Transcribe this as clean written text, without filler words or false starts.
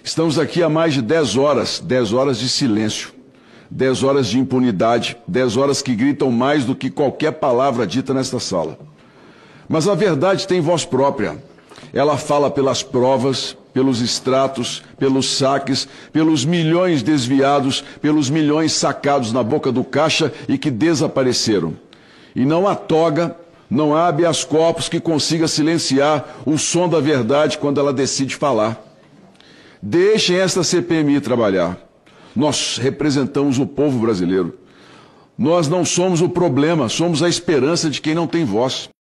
Estamos aqui há mais de 10 horas de silêncio, 10 horas de impunidade, 10 horas que gritam mais do que qualquer palavra dita nesta sala. Mas a verdade tem voz própria. Ela fala pelas provas, pelos extratos, pelos saques, pelos milhões desviados, pelos milhões sacados na boca do caixa e que desapareceram. E não há toga, não há habeas corpus que consiga silenciar o som da verdade quando ela decide falar. Deixem esta CPMI trabalhar. Nós representamos o povo brasileiro. Nós não somos o problema, somos a esperança de quem não tem voz.